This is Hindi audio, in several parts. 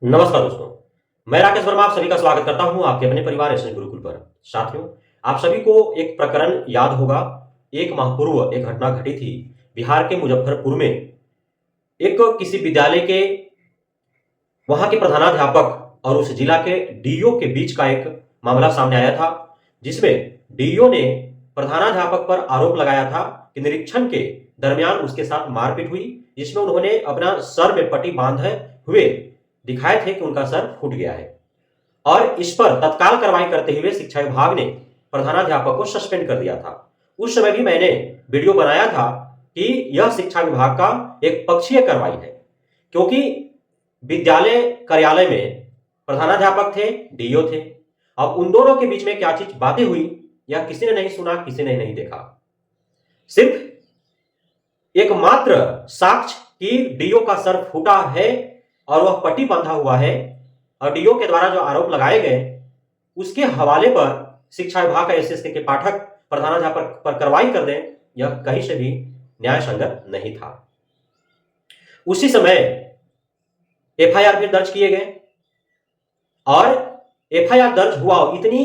नमस्कार दोस्तों, मैं राकेश वर्मा आप सभी का स्वागत करता हूं आपके अपने परिवार एसएन गुरुकुल पर। साथियों, आप सभी को एक प्रकरण याद होगा। एक माह पूर्व एक घटना घटी थी बिहार के मुजफ्फरपुर में। एक किसी विद्यालय के वहां के प्रधानाध्यापक और उस जिला के डीईओ के बीच का एक मामला सामने आया था, जिसमें डीईओ ने प्रधानाध्यापक पर आरोप लगाया था कि निरीक्षण के दरमियान उसके साथ मारपीट हुई, जिसमें उन्होंने अपना सर में पट्टी बांधे हुए दिखाए थे कि उनका सर फूट गया है। और इस पर तत्काल कार्रवाई करते हुए शिक्षा विभाग ने प्रधानाध्यापक को सस्पेंड कर दिया था। उस समय भी मैंने वीडियो बनाया था कि यह शिक्षा विभाग का एक पक्षीय कार्रवाई है, क्योंकि विद्यालय कार्यालय में प्रधानाध्यापक थे, डीईओ थे। अब उन दोनों के बीच में क्या चीज बातें हुई, यह किसी ने नहीं सुना, किसी ने नहीं देखा। सिर्फ एकमात्र साक्ष्य कि डीईओ का सर फूटा है और वह पट्टी बांधा हुआ है और डीईओ के द्वारा जो आरोप लगाए गए उसके हवाले पर शिक्षा विभाग का एसएसके के पाठक प्रधानाध्यापक पर कार्रवाई कर दें, यह कहीं से भी न्याय संगत नहीं था। उसी समय एफआईआर भी दर्ज किए गए और एफआईआर दर्ज हुआ इतनी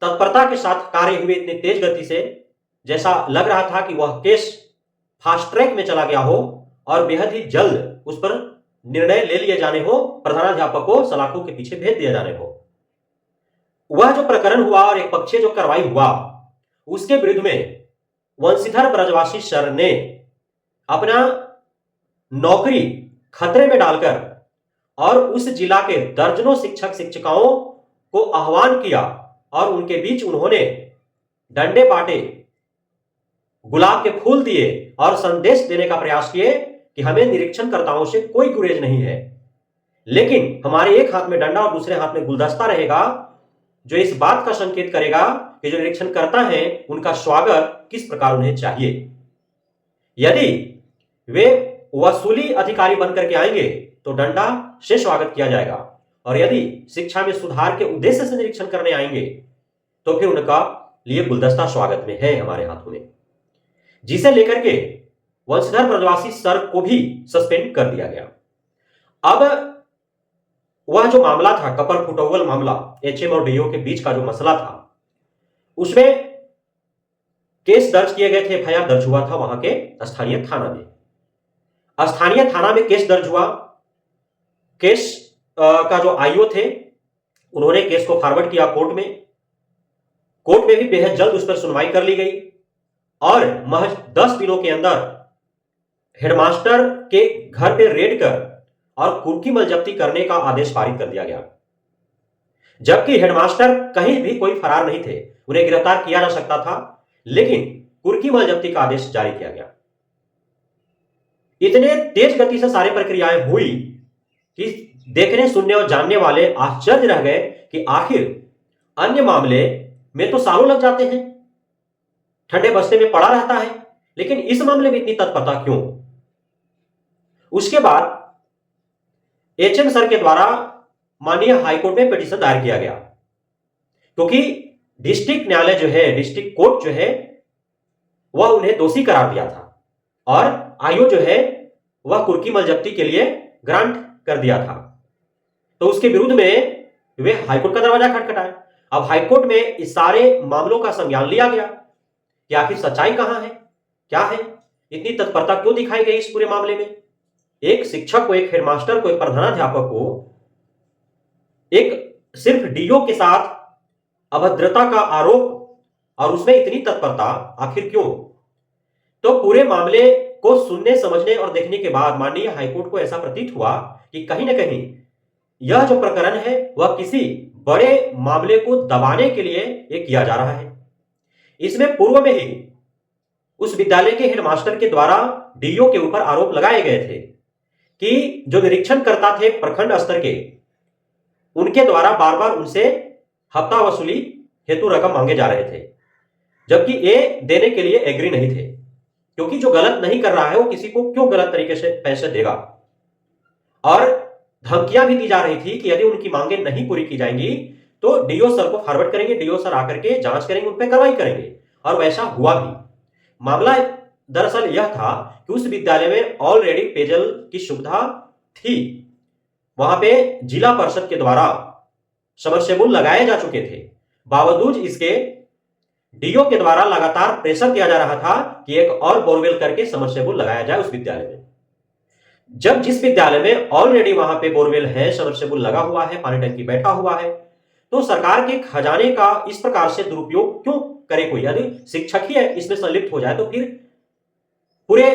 तत्परता के साथ कार्य हुए, इतनी तेज गति से, जैसा लग रहा था कि वह केस फास्ट ट्रैक में चला गया हो और बेहद ही जल्द उस पर निर्णय ले लिए जाने हो, प्रधानाध्यापक को सलाखों के पीछे भेज दिया जाने हो। वह जो प्रकरण हुआ और एक पक्षीय जो कार्रवाई हुआ, उसके विरुद्ध में वंशीधर ब्रजवासी सर ने अपना नौकरी खतरे में डालकर और उस जिला के दर्जनों शिक्षक शिक्षिकाओं को आह्वान किया और उनके बीच उन्होंने डंडे बांटे, गुलाब के फूल दिए और संदेश देने का प्रयास किए कि हमें निरीक्षणकर्ताओं से कोई गुरेज नहीं है, लेकिन हमारे एक हाथ में डंडा और दूसरे हाथ में गुलदस्ता रहेगा, जो इस बात का संकेत करेगा कि जो निरीक्षण करता है उनका स्वागत किस प्रकार उन्हें चाहिए। यदि वे वसूली अधिकारी बनकर के आएंगे तो डंडा से स्वागत किया जाएगा, और यदि शिक्षा में सुधार के उद्देश्य से निरीक्षण करने आएंगे तो फिर उनका लिए गुलदस्ता स्वागत में है हमारे हाथों में। जिसे लेकर के वंशधर ब्रजवासी सर को भी सस्पेंड कर दिया गया। अब वह जो मामला था, कपर फुटोवल मामला, एचएम और डीओ के बीच का जो मसला था, उसमें केस दर्ज किए गए थे, एफआईआर दर्ज हुआ था वहां के स्थानीय थाना में। स्थानीय थाना में केस दर्ज हुआ। केस का जो आईओ थे उन्होंने केस को फॉरवर्ड किया कोर्ट में। कोर्ट में भी बेहद जल्द उस पर सुनवाई कर ली गई और महज 10 दिनों के अंदर हेडमास्टर के घर पे रेड कर और कुर्की मल जब्ती करने का आदेश पारित कर दिया गया, जबकि हेडमास्टर कहीं भी कोई फरार नहीं थे, उन्हें गिरफ्तार किया जा सकता था, लेकिन कुर्की मल जब्ती का आदेश जारी किया गया। इतने तेज गति से सारी प्रक्रियाएं हुई कि देखने सुनने और जानने वाले आश्चर्य रह गए कि आखिर अन्य मामले में तो सालों लग जाते हैं, ठंडे बस्ते में पड़ा रहता है, लेकिन इस मामले में इतनी तत्परता क्यों। उसके बाद एचएम सर के द्वारा माननीय हाईकोर्ट में पिटीशन दायर किया गया, क्योंकि डिस्ट्रिक्ट न्यायालय जो है, डिस्ट्रिक्ट कोर्ट जो है, वह उन्हें दोषी करार दिया था और आईओ जो है वह कुर्की मल जब्ती के लिए ग्रांट कर दिया था। तो उसके विरुद्ध में वे हाईकोर्ट का दरवाजा खटखटाया। अब हाईकोर्ट में इस सारे मामलों का संज्ञान लिया गया कि आखिर सच्चाई कहां है, क्या है, इतनी तत्परता क्यों दिखाई गई इस पूरे मामले में। एक शिक्षक को, एक हेडमास्टर को, एक प्रधानाध्यापक को एक सिर्फ डीओ के साथ अभद्रता का आरोप और उसमें इतनी तत्परता आखिर क्यों। तो पूरे मामले को सुनने, समझने और देखने के बाद माननीय हाईकोर्ट को ऐसा प्रतीत हुआ कि कहीं ना कहीं यह जो प्रकरण है वह किसी बड़े मामले को दबाने के लिए ये किया जा रहा है। इसमें पूर्व में ही उस विद्यालय के हेडमास्टर के द्वारा डीओ के ऊपर आरोप लगाए गए थे कि जो निरीक्षण करता थे प्रखंड स्तर के, उनके द्वारा बार बार उनसे हफ्ता वसूली हेतु रकम मांगे जा रहे थे, जबकि ये देने के लिए एग्री नहीं थे, क्योंकि जो गलत नहीं कर रहा है वो किसी को क्यों गलत तरीके से पैसे देगा। और धमकियां भी दी जा रही थी कि यदि उनकी मांगे नहीं पूरी की जाएंगी तो डीओ सर को फॉरवर्ड करेंगे, डीओ सर आकर के जांच करेंगे, उन पर कार्रवाई करेंगे। और वैसा हुआ भी। मामला दरअसल यह था कि उस विद्यालय में ऑलरेडी पेयजल की सुविधा थी, वहां पे जिला परिषद के द्वारा सबमर्सिबल लगाए जा चुके थे, बावजूद इसके डीओ के द्वारा लगातार प्रेशर किया जा रहा था कि एक और बोरवेल करके सबमर्सिबल लगाया जाए उस विद्यालय में। जब जिस विद्यालय में ऑलरेडी वहां पे बोरवेल है, सबमर्सिबल लगा हुआ है, पानी टंकी बैठा हुआ है, तो सरकार के खजाने का इस प्रकार से दुरुपयोग क्यों करे कोई? यदि शिक्षक ही है इसमें संलिप्त हो जाए तो फिर पूरे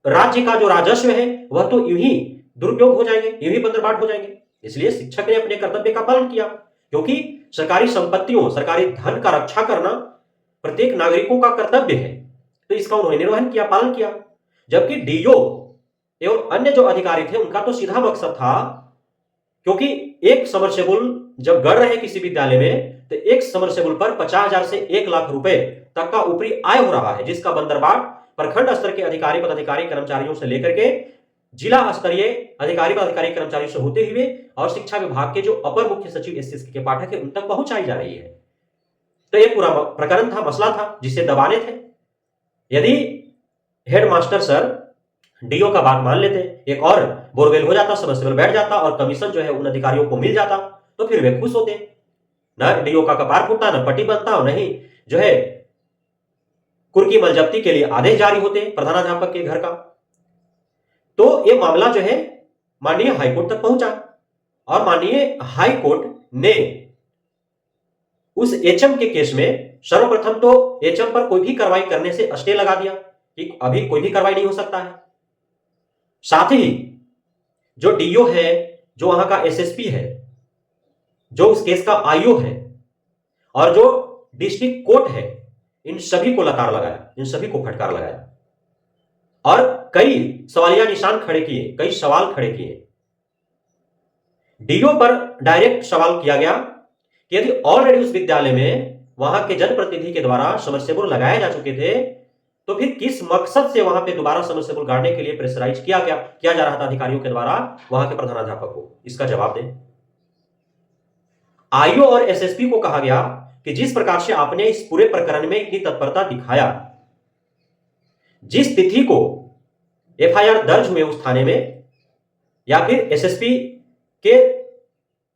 राज्य का जो राजस्व है वह तो यूं ही दुरुपयोग हो जाएंगे, यूं ही बंदरबाट हो जाएंगे। इसलिए शिक्षक ने अपने कर्तव्य का पालन किया, क्योंकि सरकारी संपत्तियों, सरकारी धन का रक्षा करना प्रत्येक नागरिकों का कर्तव्य है, तो इसका उन्होंने निर्वहन किया, पालन किया। जबकि डीओ एवं अन्य जो अधिकारी थे उनका तो सीधा मकसद था, क्योंकि एक सबमर्सिबल जब गड़ रहे किसी विद्यालय में तो एक सबमर्सिबल पर 50,000 से 1 लाख रुपए तक का ऊपरी आय हो रहा है, जिसका बंदरबाट प्रखंड स्तर के अधिकारी, पदाधिकारी, कर्मचारियों से लेकर के जिला स्तरीय अधिकारी, पदाधिकारी, कर्मचारियों से होते हुए और शिक्षा विभाग के जो अपर मुख्य सचिव एसएसके के पाठक है उन तक पहुंचाई जा रही है। तो ये पूरा प्रकरण था, मसला था जिसे दबाने थे। यदि हेडमास्टर सर डीओ का बात मान लेते, एक और बोरवेल हो जाता, सबमर्सिबल बैठ जाता और कमीशन जो है उन अधिकारियों को मिल जाता, तो फिर वे खुश होते। न डीओ का कपार फूटता, न पट्टी बनता और नहीं जो है कुर्की मल जब्ती के लिए आदेश जारी होते प्रधानाध्यापक के घर का। तो ये मामला जो है माननीय हाईकोर्ट तक पहुंचा और माननीय हाईकोर्ट ने उस एचएम के केस में सर्वप्रथम तो एचएम पर कोई भी कार्रवाई करने से स्टे लगा दिया कि अभी कोई भी कार्रवाई नहीं हो सकता है। साथ ही जो डीओ है, जो वहां का एसएसपी है, जो उस केस का आईओ है और जो डिस्ट्रिक्ट कोर्ट है, इन सभी को लताड़ लगाया, इन सभी को फटकार लगाया और कई सवालिया निशान खड़े किए, कई सवाल खड़े किए। डीओ पर डायरेक्ट सवाल किया गया कि यदि ऑलरेडी उस विद्यालय में वहां के जनप्रतिनिधि के द्वारा सबमर्सिबल लगाए जा चुके थे, तो फिर किस मकसद से वहां पे दोबारा सबमर्सिबल गाड़ने के लिए प्रेशराइज किया जा रहा था अधिकारियों के द्वारा वहां के प्रधानाध्यापक को? इसका जवाब दें। आईओ और एसएसपी को कहा गया कि जिस प्रकार से आपने इस पूरे प्रकरण में इतनी तत्परता दिखाया, जिस तिथि को एफआईआर दर्ज हुए उस थाने में या फिर एसएसपी के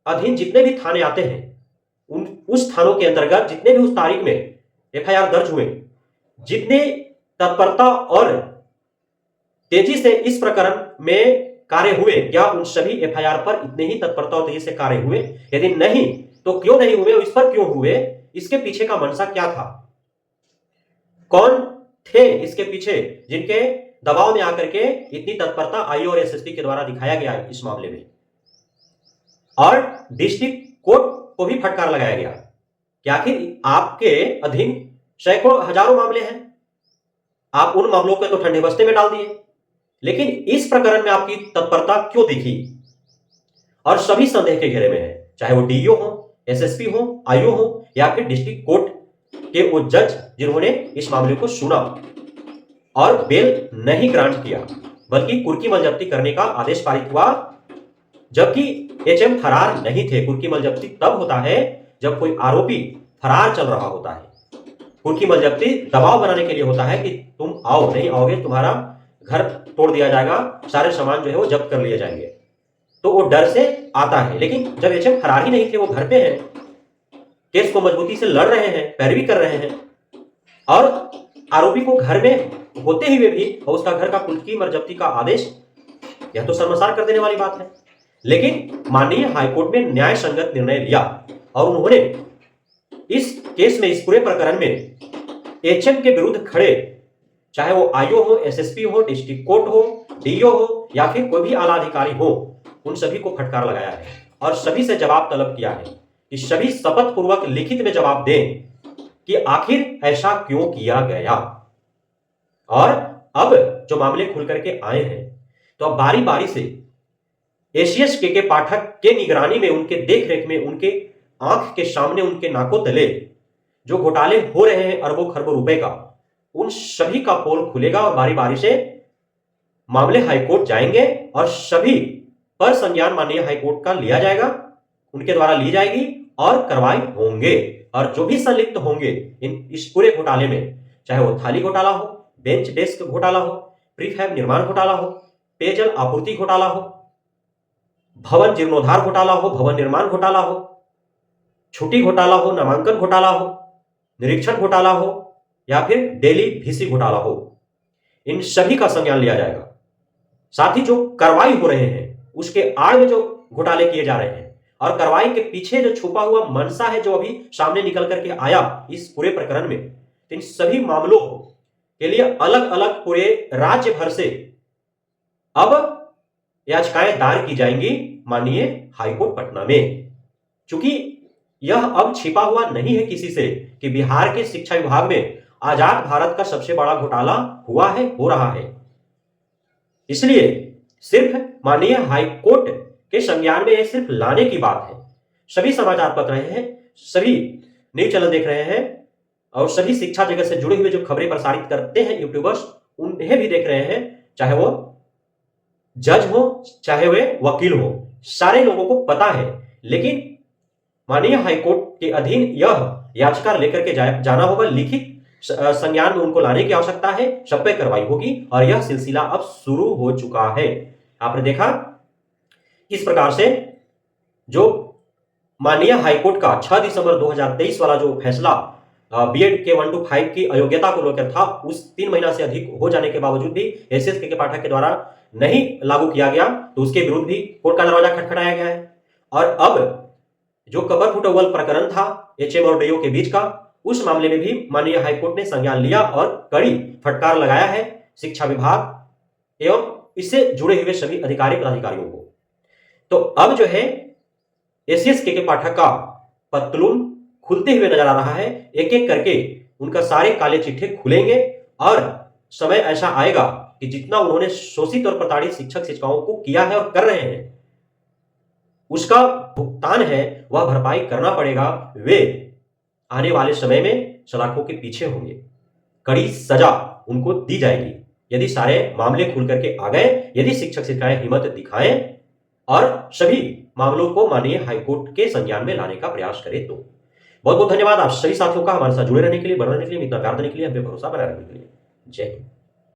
अधीन जितने भी थाने आते हैं उस थानों के अंतर्गत जितने भी उस तारीख में एफआईआर दर्ज हुए, जितने तत्परता और तेजी से इस प्रकरण में कार्य हुए, क्या उन सभी एफआईआर पर इतने ही तत्परता और तेजी से कार्य हुए? यदि नहीं तो क्यों नहीं हुए, इस पर क्यों हुए, इसके पीछे का मंशा क्या था, कौन थे इसके पीछे जिनके दबाव में आकर के इतनी तत्परता आईओ और एसएसपी के द्वारा दिखाया गया इस मामले में? और डिस्ट्रिक्ट कोर्ट को भी फटकार लगाया गया कि आखिर आपके अधीन सैकड़ों हजारों मामले हैं, आप उन मामलों को तो ठंडे बस्ते में डाल दिए, लेकिन इस प्रकरण में आपकी तत्परता क्यों दिखी? और सभी संदेह के घेरे में है, चाहे वो डीओ हो, एसएसपी हो, आईओ हो या फिर डिस्ट्रिक्ट कोर्ट के वो जज जिन्होंने इस मामले को सुना और बेल नहीं ग्रांट किया, बल्कि कुर्की मल जब्ती करने का आदेश पारित हुआ, जबकि एचएम फरार नहीं थे। कुर्की मल जब्ती तब होता है जब कोई आरोपी फरार चल रहा होता है। कुर्की मल जब्ती दबाव बनाने के लिए होता है कि तुम आओ, नहीं आओगे तुम्हारा घर तोड़ दिया जाएगा, सारे सामान जो है वो जब्त कर लिए जाएंगे, तो वो डर से आता है। लेकिन जब एचएम फरार ही नहीं थे, वो घर पे हैं, केस को मजबूती से लड़ रहे हैं, पैरवी कर रहे हैं और आरोपी को घर में होते हुए भी और उसका घर का कुर्की मल जब्ती का आदेश, यह तो शर्मसार कर देने वाली बात है। लेकिन माननीय हाईकोर्ट ने न्याय संगत निर्णय लिया और उन्होंने इस केस में, इस पूरे प्रकरण में एचएम के विरुद्ध खड़े, चाहे वो आईओ हो, एसएसपी हो, डिस्ट्रिक्ट कोर्ट हो, डीओ हो या फिर कोई भी आला अधिकारी हो, उन सभी को फटकार लगाया है और सभी से जवाब तलब किया है कि सभी शपथ पूर्वक लिखित में जवाब दें कि आखिर ऐसा क्यों किया गया। और अब जो मामले खुल करके आए हैं, तो अब बारी बारी से एसीएस के पाठक के निगरानी में, उनके देखरेख में, उनके आंख के सामने, उनके नाकों तले जो घोटाले हो रहे हैं अरबों खरबों रुपए का, उन सभी का पोल खुलेगा और बारी बारी से मामले हाईकोर्ट जाएंगे और सभी पर संज्ञान माननीय हाईकोर्ट का लिया जाएगा, उनके द्वारा ली जाएगी और कार्रवाई होंगे। और जो भी संलिप्त होंगे इस पूरे घोटाले में, चाहे वो थाली घोटाला हो, बेंच डेस्क घोटाला हो, प्रीफैब निर्माण घोटाला हो, पेयजल आपूर्ति घोटाला हो, भवन जीर्णोद्धार घोटाला हो, भवन निर्माण घोटाला हो, छुट्टी घोटाला हो, नामांकन घोटाला हो, निरीक्षण घोटाला हो या फिर डेली वीसी घोटाला हो, इन सभी का संज्ञान लिया जाएगा। साथ ही जो कार्रवाई हो रहे हैं उसके आड़ में जो घोटाले किए जा रहे हैं और कार्रवाई के पीछे जो छुपा हुआ मनसा है जो अभी सामने निकल करके आया इस पूरे प्रकरण में, इन सभी मामलों के लिए अलग अलग पूरे राज्य भर से अब याचिकाएं दायर की जाएंगी माननीय हाईकोर्ट पटना में। चूंकि यह अब छिपा हुआ नहीं है किसी से कि बिहार के शिक्षा विभाग में आजाद भारत का सबसे बड़ा घोटाला हुआ है, हो रहा है, इसलिए सिर्फ माननीय हाईकोर्ट के संज्ञान में यह सिर्फ लाने की बात है। सभी समाचार पत्र रहे हैं, सभी न्यूज चैनल देख रहे हैं और सभी शिक्षा जगत से जुड़े हुए जो खबरें प्रसारित करते हैं यूट्यूबर्स, उन्हें भी देख रहे हैं, चाहे वो जज हो चाहे वे वकील हो, सारे लोगों को पता है। लेकिन माननीय हाईकोर्ट के अधीन यह याचिका लेकर के जाना होगा, लिखित संज्ञान में उनको लाने की आवश्यकता है, सब पे कार्रवाई होगी और यह सिलसिला अब शुरू हो चुका है। आपने देखा इस प्रकार से जो माननीय हाईकोर्ट का 6 दिसंबर 2023 वाला जो फैसला बीएड के 1 to 5 की अयोग्यता को लेकर था, उस 3 महीना से अधिक हो जाने के बावजूद भी एसएस के पाठक के द्वारा नहीं लागू किया गया, तो उसके विरुद्ध भी कोर्ट का दरवाजा खटखटाया गया है। और अब जो कबर फुटबॉल प्रकरण था एचएम और डीओ के बीच का, उस मामले में भी माननीय हाईकोर्ट ने संज्ञान लिया और कड़ी फटकार लगाया है शिक्षा विभाग एवं इससे जुड़े हुए सभी अधिकारी पदाधिकारियों को। तो अब जो है एसएस के पाठक का पतलून खुलते हुए नजर आ रहा है, एक एक करके उनका सारे काले चिट्ठे खुलेंगे और समय ऐसा आएगा कि जितना उन्होंने शोषित और प्रताड़ित शिक्षक शिक्षिकाओं को किया है और कर रहे हैं, उसका भुगतान है वह भरपाई करना पड़ेगा। वे आने वाले समय में सलाखों के पीछे होंगे, कड़ी सजा उनको दी जाएगी यदि सारे मामले खुल करके आ गए, यदि शिक्षक शिक्षिकाएं हिम्मत दिखाएं और सभी मामलों को माननीय हाईकोर्ट के संज्ञान में लाने का प्रयास करें। तो बहुत बहुत धन्यवाद आप सभी साथियों का हमारे साथ जुड़े रहने के लिए, बने रहने के लिए, इतना प्यार देने के लिए, हम पे भरोसा बनाए रखने के लिए। जय हिंद।